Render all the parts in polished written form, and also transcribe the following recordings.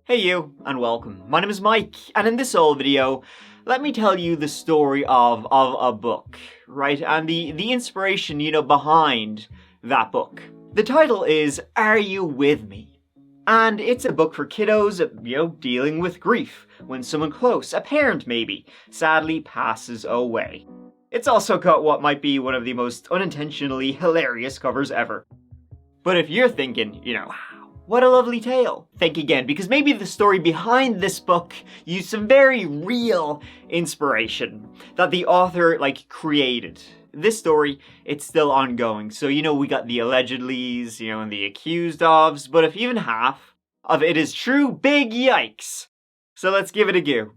Hey you, and welcome. My name is Mike, and in this old video, let me tell you the story of a book, right? And the inspiration, behind that book. The title is Are You With Me? And it's a book for kiddos, dealing with grief when someone close, a parent maybe, sadly passes away. It's also got what might be one of the most unintentionally hilarious covers ever. But if you're thinking, what a lovely tale, think again, because maybe the story behind this book used some very real inspiration that the author, created. This story, it's still ongoing, so we got the allegedlys, and the accused ofs, but if even half of it is true, big yikes! So let's give it a go.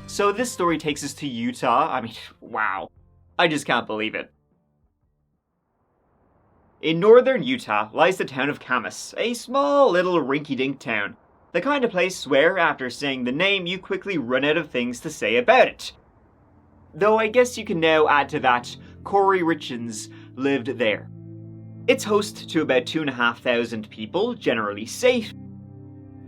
So this story takes us to Utah. Wow. I just can't believe it. In northern Utah lies the town of Camas, a small little rinky-dink town. The kind of place where, after saying the name, you quickly run out of things to say about it. Though I guess you can now add to that, Kouri Richins lived there. It's host to about 2,500 people, generally safe.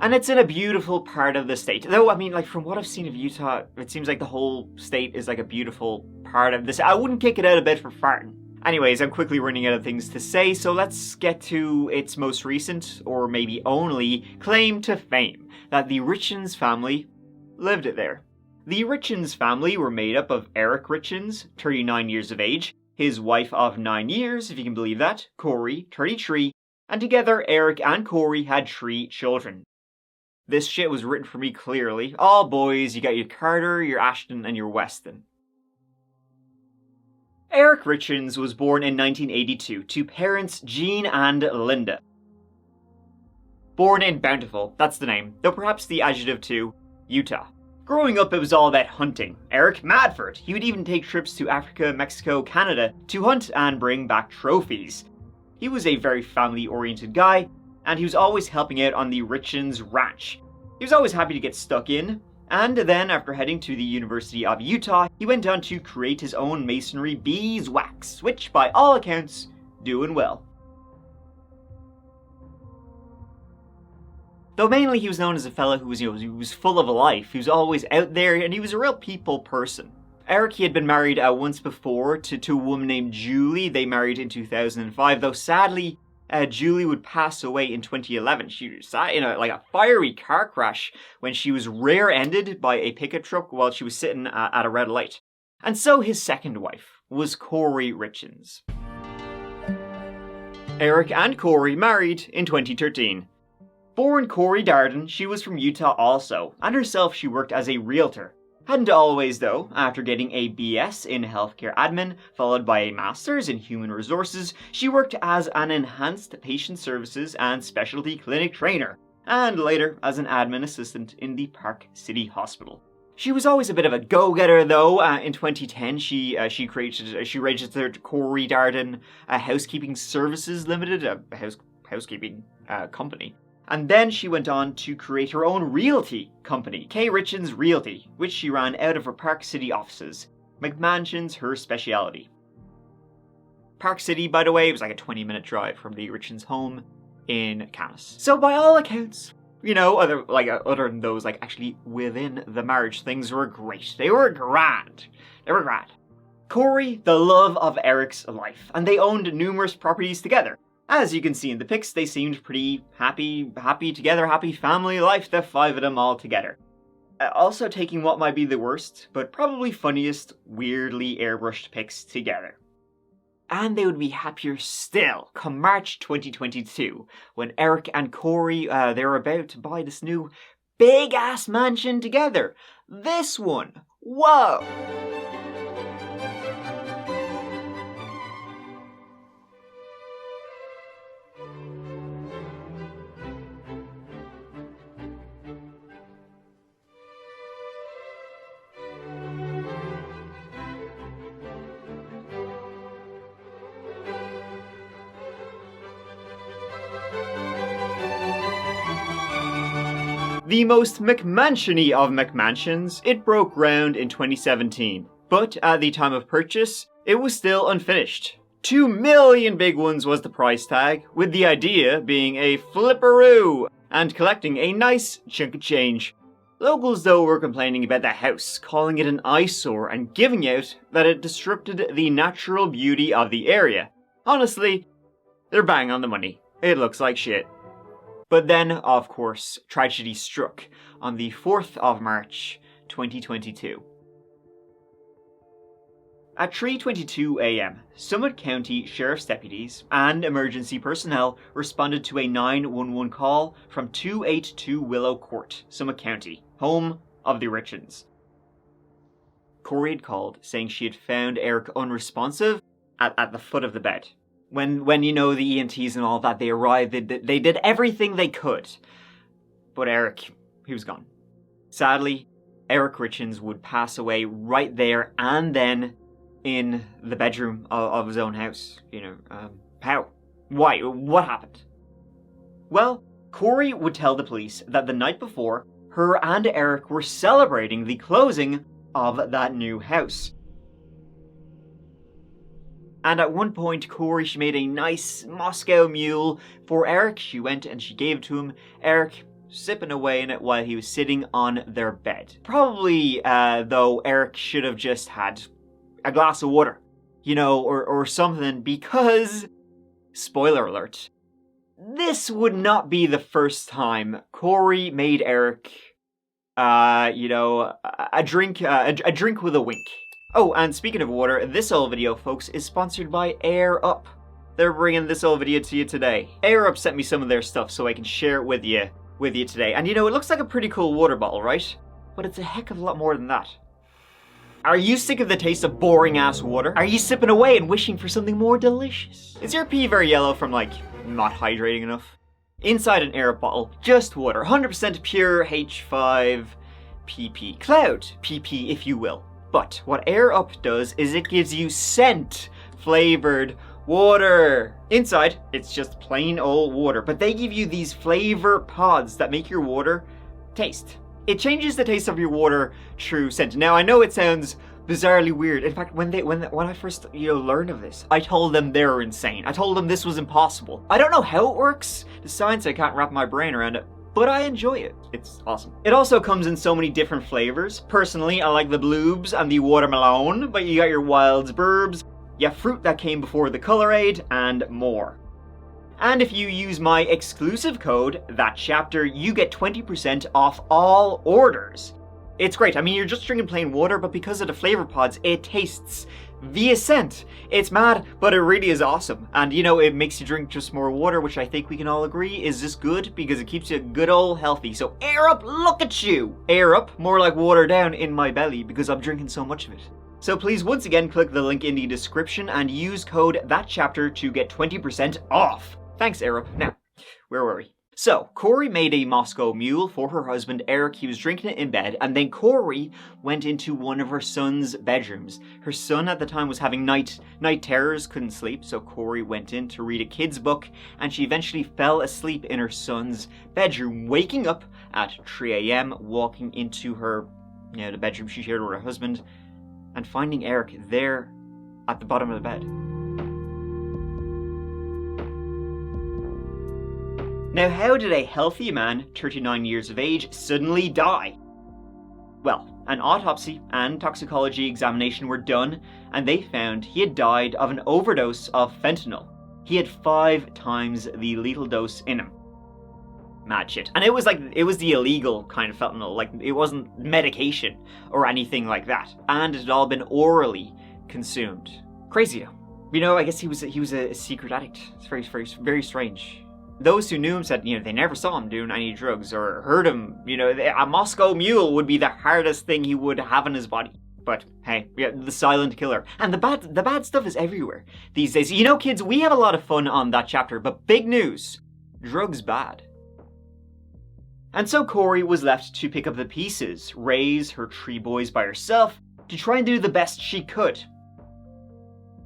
And it's in a beautiful part of the state. Though, from what I've seen of Utah, it seems like the whole state is a beautiful part of this. I wouldn't kick it out of bed for farting. Anyways, I'm quickly running out of things to say, so let's get to its most recent, or maybe only, claim to fame, that the Richins family lived there. The Richins family were made up of Eric Richins, 39 years of age, his wife of 9 years, if you can believe that, Kouri, 33, and together Eric and Kouri had 3 children. This shit was written for me clearly. All boys, you got your Carter, your Ashton, and your Weston. Eric Richins was born in 1982 to parents Jean and Linda. Born in Bountiful, that's the name, though perhaps the adjective too, Utah. Growing up, it was all about hunting. Eric Madford, he would even take trips to Africa, Mexico, Canada to hunt and bring back trophies. He was a very family-oriented guy, and he was always helping out on the Richins ranch. He was always happy to get stuck in, and then after heading to the University of Utah, he went on to create his own masonry beeswax, which by all accounts, doing well. Though mainly he was known as a fella who was, he was full of life, he was always out there, and he was a real people person. Eric, he had been married once before to a woman named Julie. They married in 2005, though sadly, Julie would pass away in 2011. She was in a fiery car crash when she was rear-ended by a pickup truck while she was sitting at a red light. And so his second wife was Kouri Richins. Eric and Kouri married in 2013. Born Kouri Darden, she was from Utah also, and herself she worked as a realtor. Hadn't always though. After getting a BS in healthcare admin, followed by a master's in human resources, she worked as an enhanced patient services and specialty clinic trainer, and later as an admin assistant in the Park City Hospital. She was always a bit of a go-getter though. In 2010, she registered Kouri Darden Housekeeping Services Limited, a housekeeping company. And then she went on to create her own realty company, K. Richins Realty, which she ran out of her Park City offices. McMansion's her speciality. Park City, by the way, was like a 20-minute drive from the Richins' home in Camas. So by all accounts, other than those actually within the marriage, things were great. They were grand. Kouri, the love of Eric's life, and they owned numerous properties together. As you can see in the pics, they seemed pretty happy together, happy family life, the 5 of them all together. Also taking what might be the worst, but probably funniest, weirdly airbrushed pics together. And they would be happier still come March 2022, when Eric and Kouri, they were about to buy this new big-ass mansion together. This one! Whoa! The most McMansiony of McMansions, it broke ground in 2017, but at the time of purchase, it was still unfinished. 2 million big ones was the price tag, with the idea being a flipperoo and collecting a nice chunk of change. Locals though were complaining about the house, calling it an eyesore and giving out that it disrupted the natural beauty of the area. Honestly, they're bang on the money. It looks like shit. But then, of course, tragedy struck on the 4th of March, 2022. At 3:22 a.m., Summit County Sheriff's deputies and emergency personnel responded to a 911 call from 282 Willow Court, Summit County, home of the Richins. Kouri had called, saying she had found Eric unresponsive at the foot of the bed. When you know, the EMTs and all that, they arrived, they did everything they could. But Eric, he was gone. Sadly, Eric Richins would pass away right there and then in the bedroom of his own house. How? Why? What happened? Well, Kouri would tell the police that the night before, her and Eric were celebrating the closing of that new house. And at one point, Kouri, she made a nice Moscow Mule for Eric. She went and she gave it to him. Eric sipping away in it while he was sitting on their bed. Probably, though, Eric should have just had a glass of water, or something, because, spoiler alert, this would not be the first time Kouri made Eric, a drink with a wink. Oh, and speaking of water, this old video, folks, is sponsored by Air Up. They're bringing this old video to you today. Air Up sent me some of their stuff so I can share it with you today. And it looks like a pretty cool water bottle, right? But it's a heck of a lot more than that. Are you sick of the taste of boring ass water? Are you sipping away and wishing for something more delicious? Is your pee very yellow from not hydrating enough? Inside an Air Up bottle, just water, 100% pure H5 PP. Cloud PP, if you will. But what Air Up does is it gives you scent flavored water. Inside, it's just plain old water, but they give you these flavor pods that make your water taste. It changes the taste of your water through scent. Now, I know it sounds bizarrely weird. In fact, when I first learned of this, I told them they were insane. I told them this was impossible. I don't know how it works. The science, I can't wrap my brain around it. But I enjoy it. It's awesome. It also comes in so many different flavors. Personally, I like the bloobs and the watermelon, but you got your wilds burbs, your fruit that came before the Colorade, and more. And if you use my exclusive code, that chapter, you get 20% off all orders. It's great. I mean, you're just drinking plain water, but because of the flavor pods, it tastes via scent. It's mad, but it really is awesome. And it makes you drink just more water, which I think we can all agree is just good because it keeps you good old healthy. So Air Up, look at you! Air Up, more like water down in my belly because I'm drinking so much of it. So please, once again, click the link in the description and use code THATCHAPTER to get 20% off. Thanks, Air Up. Now, where were we? So, Kouri made a Moscow Mule for her husband Eric. He was drinking it in bed, and then Kouri went into one of her son's bedrooms. Her son at the time was having night terrors, couldn't sleep, so Kouri went in to read a kid's book, and she eventually fell asleep in her son's bedroom, waking up at 3 a.m., walking into her, the bedroom she shared with her husband, and finding Eric there at the bottom of the bed. Now, how did a healthy man, 39 years of age, suddenly die? Well, an autopsy and toxicology examination were done, and they found he had died of an overdose of fentanyl. He had 5 times the lethal dose in him. Mad shit. And it was the illegal kind of fentanyl, it wasn't medication or anything like that. And it had all been orally consumed. Crazy though. I guess he was a secret addict. It's very, very, very strange. Those who knew him said, they never saw him doing any drugs or heard him. A Moscow Mule would be the hardest thing he would have in his body. But hey, the silent killer. And the bad stuff is everywhere these days. Kids, we have a lot of fun on that chapter, but big news, drugs bad. And so Kouri was left to pick up the pieces, raise her 3 boys by herself, to try and do the best she could.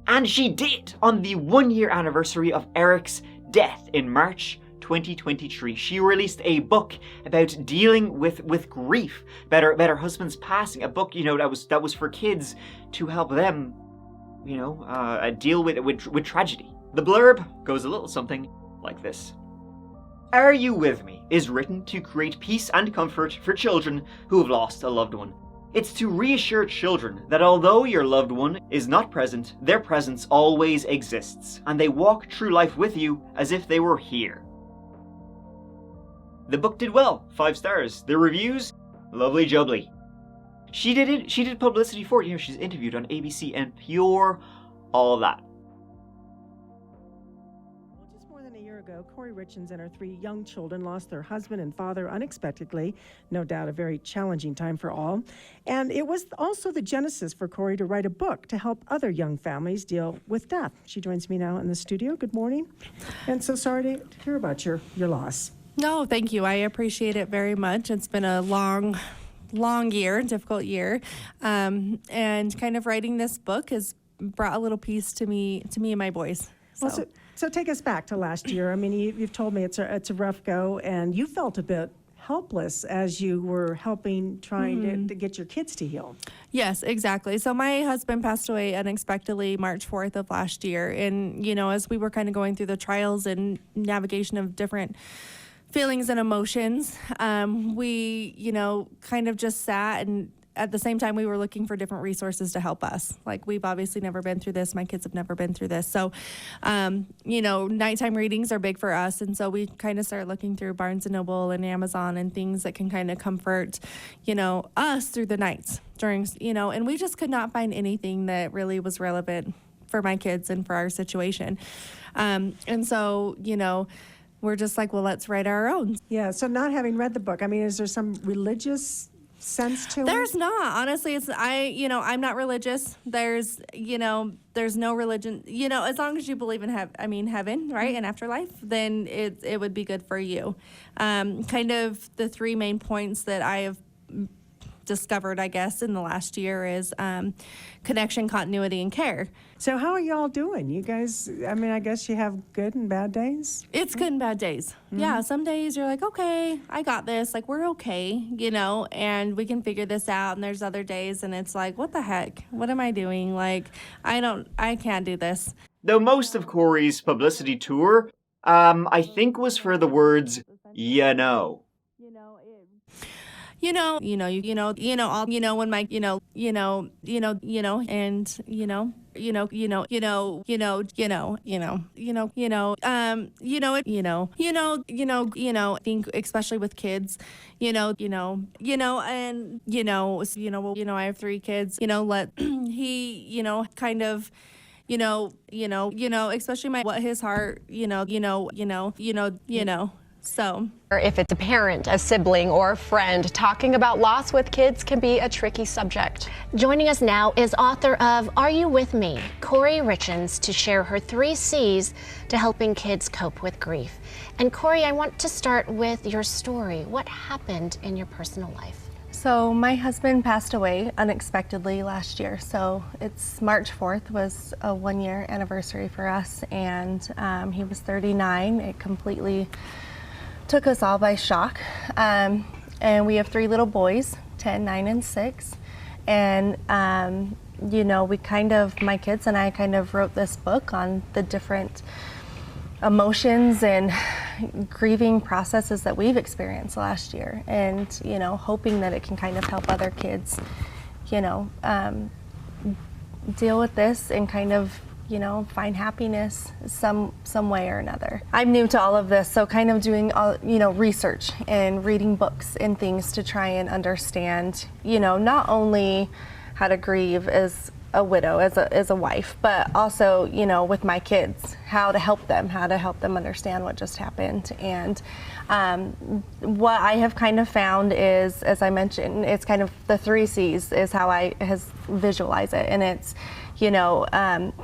And she did on the 1-year anniversary of Eric's death in March 2023, she released a book about dealing with grief, about her husband's passing. A book, that was for kids to help them, deal with tragedy. The blurb goes a little something like this. Are You With Me is written to create peace and comfort for children who have lost a loved one. It's to reassure children that although your loved one is not present, their presence always exists, and they walk through life with you as if they were here. The book did well, 5 stars. The reviews, lovely jubbly. She did publicity for it. She's interviewed on ABC, NPR, all that. Ago, Kouri Richins and her 3 young children lost their husband and father unexpectedly. No doubt a very challenging time for all. And it was also the genesis for Kouri to write a book to help other young families deal with death. She joins me now in the studio. Good morning. And so sorry to hear about your loss. No, thank you. I appreciate it very much. It's been a long year, difficult year. And kind of writing this book has brought a little peace to me and my boys. So take us back to last year. I mean, you've told me it's a rough go, and you felt a bit helpless as you were trying to get your kids to heal. Yes, exactly. So my husband passed away unexpectedly March 4th of last year. And, as we were kind of going through the trials and navigation of different feelings and emotions, we, kind of just sat, and at the same time, we were looking for different resources to help us. Like, we've obviously never been through this. My kids have never been through this. So, nighttime readings are big for us. And so we kind of started looking through Barnes & Noble and Amazon and things that can kind of comfort, us through the nights during, and we just could not find anything that really was relevant for my kids and for our situation. And so, we're just like, well, let's write our own. Yeah. So not having read the book, I mean, is there some religious sense to it? There's not. Honestly, I'm not religious. There's no religion. As long as you believe in heaven, right, and afterlife, then it would be good for you. Kind of the 3 main points that I have discovered, I guess, in the last year is connection, continuity, and care. So how are y'all doing? You guys, I guess you have good and bad days? It's good and bad days. Mm-hmm. Yeah, some days you're like, okay, I got this. Like, we're okay, and we can figure this out. And there's other days and it's like, what the heck? What am I doing? Like, I can't do this. Though most of Kouri's publicity tour, I think was for the words, when my, I think especially with kids, and I have 3 kids, let he, kind of, especially what his heart, so. Or if it's a parent, a sibling, or a friend, talking about loss with kids can be a tricky subject. Joining us now is author of Are You With Me, Kouri Richins, to share her 3 C's to helping kids cope with grief. And Kouri, I want to start with your story. What happened in your personal life? So my husband passed away unexpectedly last year. So it's March 4th was a 1-year anniversary for us, and he was 39. It completely took us all by shock. And we have 3 little boys, 10, 9, and 6. And, my kids and I kind of wrote this book on the different emotions and grieving processes that we've experienced last year. And, hoping that it can kind of help other kids, deal with this and kind of find happiness some way or another. I'm new to all of this, so kind of doing all, research and reading books and things to try and understand, not only how to grieve as a widow, as a wife, but also, with my kids, how to help them understand what just happened. And what I have kind of found is, as I mentioned, it's kind of the 3 C's is how I visualize it, and it's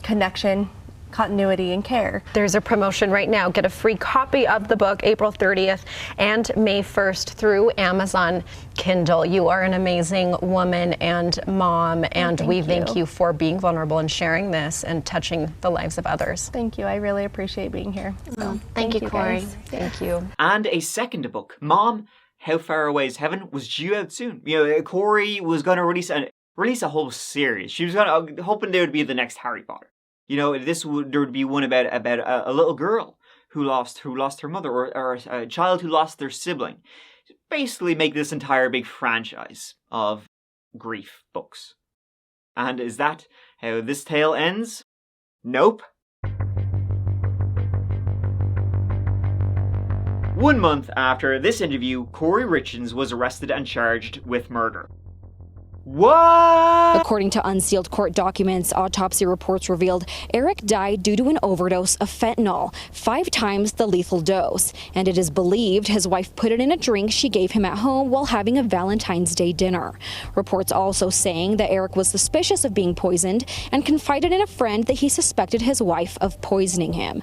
connection, continuity and care. There's a promotion right now. Get a free copy of the book April 30th and May 1st through Amazon Kindle. You are an amazing woman and mom, and we thank you for being vulnerable and sharing this and touching the lives of others. Thank you. I really appreciate being here. So, Thank you, Kouri. guys. Thank you. And a second book, Mom, How Far Away is Heaven, was due out soon. Kouri was going to release a whole series. She was hoping there would be the next Harry Potter. There would be one about a little girl who lost her mother, or a child who lost their sibling. Basically make this entire big franchise of grief books. And is that how this tale ends? Nope. 1 month after this interview, Kouri Richins was arrested and charged with murder. What? According to unsealed court documents, autopsy reports revealed Eric died due to an overdose of fentanyl, 5 times the lethal dose. And it is believed his wife put it in a drink she gave him at home while having a Valentine's Day dinner. Reports also saying that Eric was suspicious of being poisoned and confided in a friend that he suspected his wife of poisoning him.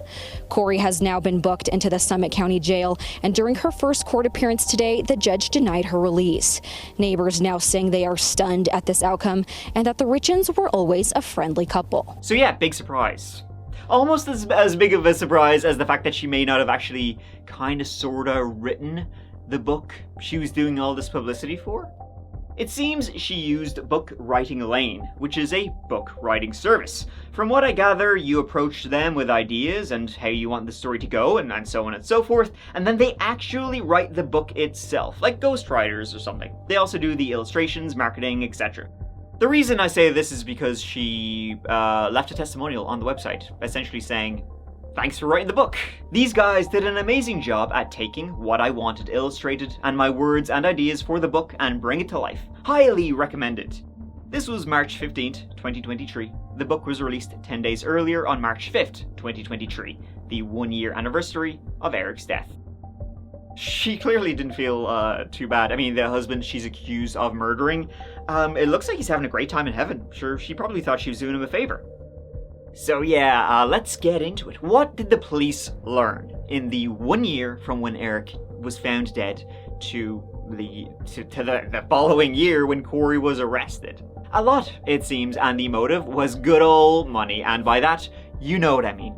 Kouri has now been booked into the Summit County Jail, and during her first court appearance today, the judge denied her release. Neighbors now saying they are stunned at this outcome and that the Richins were always a friendly couple. So yeah, big surprise. Almost as big of a surprise as the fact that she may not have actually sorta written the book she was doing all this publicity for. It seems she used Book Writing Lane, which is a book writing service. From what I gather, you approach them with ideas and how you want the story to go, and so on and so forth, and then they actually write the book itself, like ghostwriters or something. They also do the illustrations, marketing, etc. The reason I say this is because she left a testimonial on the website, essentially saying, "Thanks for writing the book. These guys did an amazing job at taking what I wanted illustrated and my words and ideas for the book and bring it to life. Highly recommended." This was March 15th, 2023. The book was released 10 days earlier on March 5th, 2023, the 1-year anniversary of Eric's death. She clearly didn't feel too bad. I mean, the husband she's accused of murdering, it looks like he's having a great time in heaven. Sure, she probably thought she was doing him a favor. So yeah, let's get into it. What did the police learn in the 1 year from when Eric was found dead to the following year when Kouri was arrested? A lot, it seems, and the motive was good old money, and by that, you know what I mean.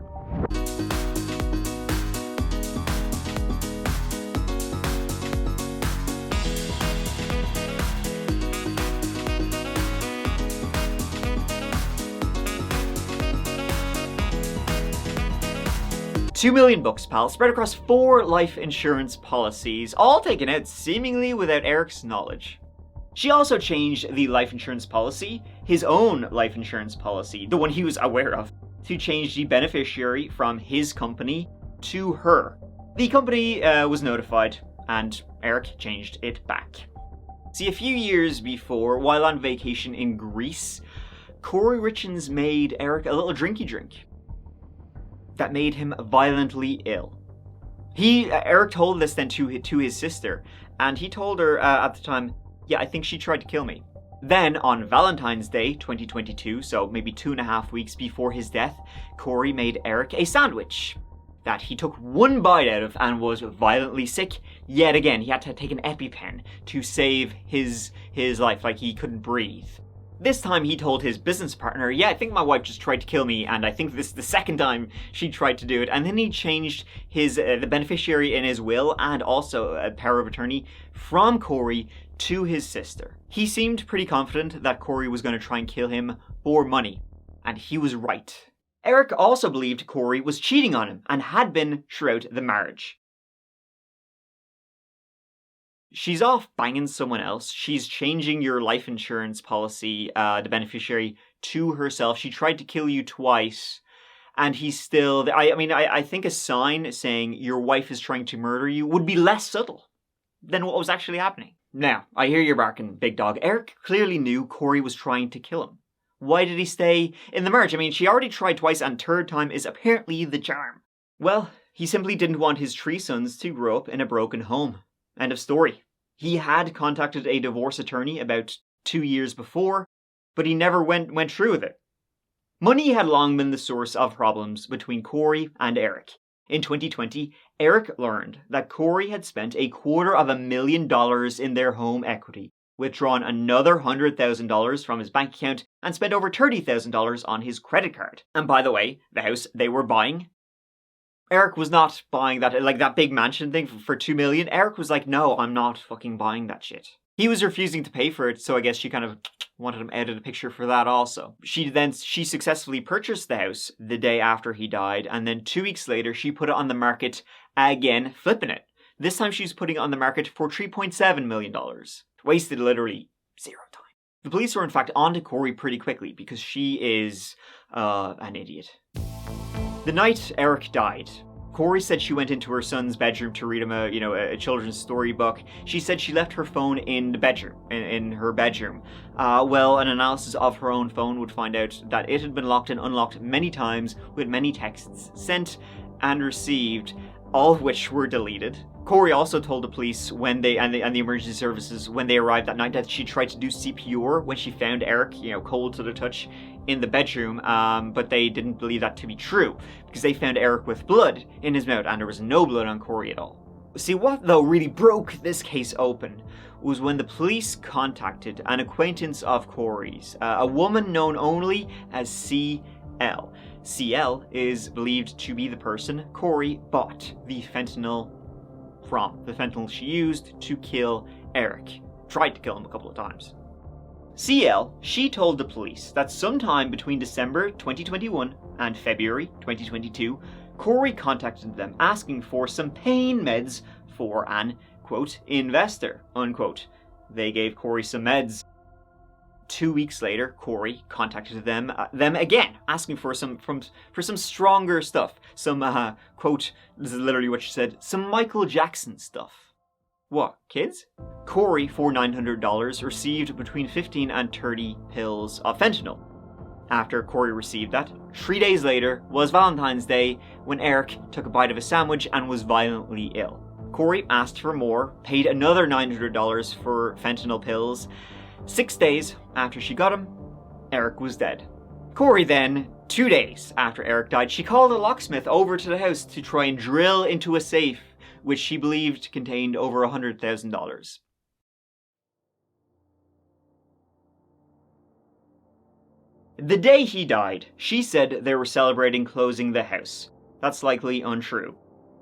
$2 million bucks, pal, spread across 4 life insurance policies, all taken out seemingly without Eric's knowledge. She also changed the life insurance policy, his own life insurance policy, the one he was aware of, to change the beneficiary from his company to her. The company was notified, and Eric changed it back. See, a few years before, while on vacation in Greece, Kouri Richins made Eric a little drinky drink that made him violently ill. Eric told this then to his sister, and he told her at the time, "Yeah, I think she tried to kill me." Then, on Valentine's Day 2022, so maybe 2.5 weeks before his death, Kouri made Eric a sandwich that he took one bite out of and was violently sick. Yet again, he had to take an EpiPen to save his life, like he couldn't breathe. This time he told his business partner, "Yeah, I think my wife just tried to kill me, and I think this is the second time she tried to do it." And then he changed the beneficiary in his will and also a power of attorney from Kouri to his sister. He seemed pretty confident that Kouri was going to try and kill him for money, and he was right. Eric also believed Kouri was cheating on him and had been throughout the marriage. She's off banging someone else. She's changing your life insurance policy, the beneficiary, to herself. She tried to kill you twice, and he's still... I think a sign saying your wife is trying to murder you would be less subtle than what was actually happening. Now, I hear you're barking, big dog. Eric clearly knew Kouri was trying to kill him. Why did he stay in the marriage? I mean, she already tried twice, and third time is apparently the charm. Well, he simply didn't want his 3 sons to grow up in a broken home. End of story. He had contacted a divorce attorney about 2 years before, but he never went through with it. Money had long been the source of problems between Kouri and Eric. In 2020, Eric learned that Kouri had spent $250,000 in their home equity, withdrawn another $100,000 from his bank account, and spent over $30,000 on his credit card. And by the way, the house they were buying, Eric was not buying that, like that big mansion thing for $2 million. Eric was like, no, I'm not fucking buying that shit. He was refusing to pay for it, so I guess she kind of wanted him out of the picture for that also. She successfully purchased the house the day after he died, and then 2 weeks later, she put it on the market again, flipping it. This time she's putting it on the market for $3.7 million. Wasted literally 0 time. The police were in fact onto Kouri pretty quickly because she is an idiot. The night Eric died, Kouri said she went into her son's bedroom to read him a children's storybook. She said she left her phone in the bedroom, in her bedroom. An analysis of her own phone would find out that it had been locked and unlocked many times, with many texts sent and received, all of which were deleted. Kouri also told the police and the emergency services when they arrived that night that she tried to do CPR when she found Eric, cold to the touch in the bedroom, but they didn't believe that to be true because they found Eric with blood in his mouth and there was no blood on Kouri at all. See, what though really broke this case open was when the police contacted an acquaintance of Kouri's, a woman known only as CL. CL is believed to be the person Kouri bought the fentanyl from, the fentanyl she used to kill Eric. Tried to kill him a couple of times. CL, she told the police that sometime between December 2021 and February 2022, Kouri contacted them asking for some pain meds for an, quote, investor, unquote. They gave Kouri some meds. 2 weeks later, Kouri contacted them again, asking for some stronger stuff. Some, quote, this is literally what she said, some Michael Jackson stuff. What, kids? Kouri, for $900, received between 15 and 30 pills of fentanyl. After Kouri received that, 3 days later was Valentine's Day when Eric took a bite of a sandwich and was violently ill. Kouri asked for more, paid another $900 for fentanyl pills. 6 days after she got him, Eric was dead. Kouri then, 2 days after Eric died, she called a locksmith over to the house to try and drill into a safe which she believed contained over $100,000. The day he died, she said they were celebrating closing the house. That's likely untrue.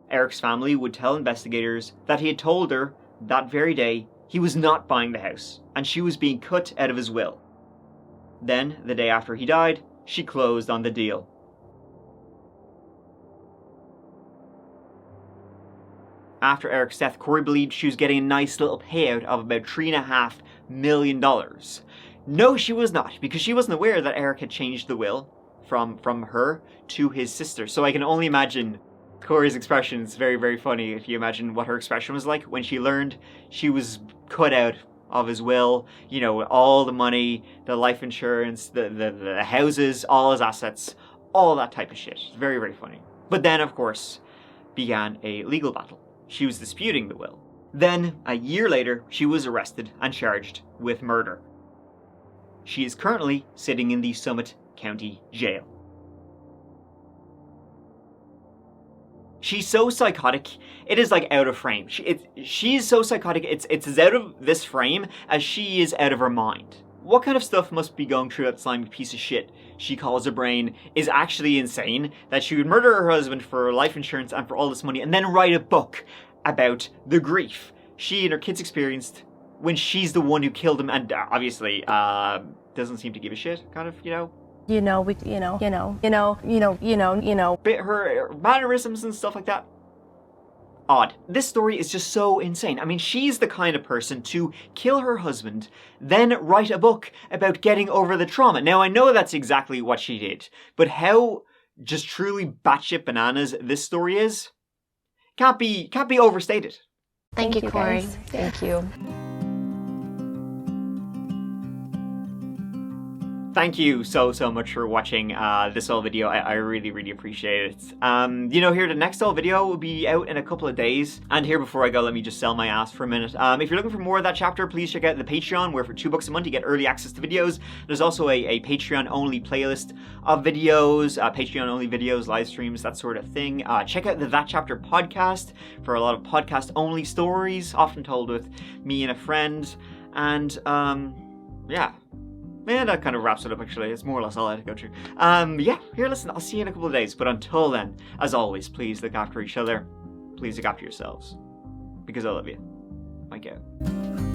Eric's family would tell investigators that he had told her that very day he was not buying the house, and she was being cut out of his will. Then, the day after he died, she closed on the deal. After Eric's death, Kouri believed she was getting a nice little payout of about $3.5 million. No, she was not, because she wasn't aware that Eric had changed the will from her to his sister. So I can only imagine Kouri's expression. It's very, very funny if you imagine what her expression was like when she learned she was cut out of his will. All the money, the life insurance, the houses, all his assets, all that type of shit. It's very, very funny. But then, of course, began a legal battle. She was disputing the will. Then, a year later, she was arrested and charged with murder. She is currently sitting in the Summit County Jail. She's so psychotic, it is like out of frame. She's so psychotic, it's as out of this frame as she is out of her mind. What kind of stuff must be going through that slimy piece of shit she calls her brain is actually insane, that she would murder her husband for life insurance and for all this money and then write a book about the grief she and her kids experienced when she's the one who killed him and obviously doesn't seem to give a shit, kind of, bit her mannerisms and stuff like that. Odd. This story is just so insane. I mean, she's the kind of person to kill her husband, then write a book about getting over the trauma. Now, I know that's exactly what she did, but how just truly batshit bananas this story is can't be overstated. Thank you, Kouri. Thank you. Thank you so much for watching this whole video. I really appreciate it. Here the next whole video will be out in a couple of days. And here, before I go, let me just sell my ass for a minute. If you're looking for more of that chapter, please check out the Patreon, where for $2 a month you get early access to videos. There's also a Patreon only playlist of videos, Patreon only videos, live streams, that sort of thing. Check out the That Chapter podcast for a lot of podcast only stories, often told with me and a friend. And yeah. Man, that kind of wraps it up, actually. It's more or less all I had to go through. Here, listen, I'll see you in a couple of days. But until then, as always, please look after each other. Please look after yourselves. Because I love you. Mike out.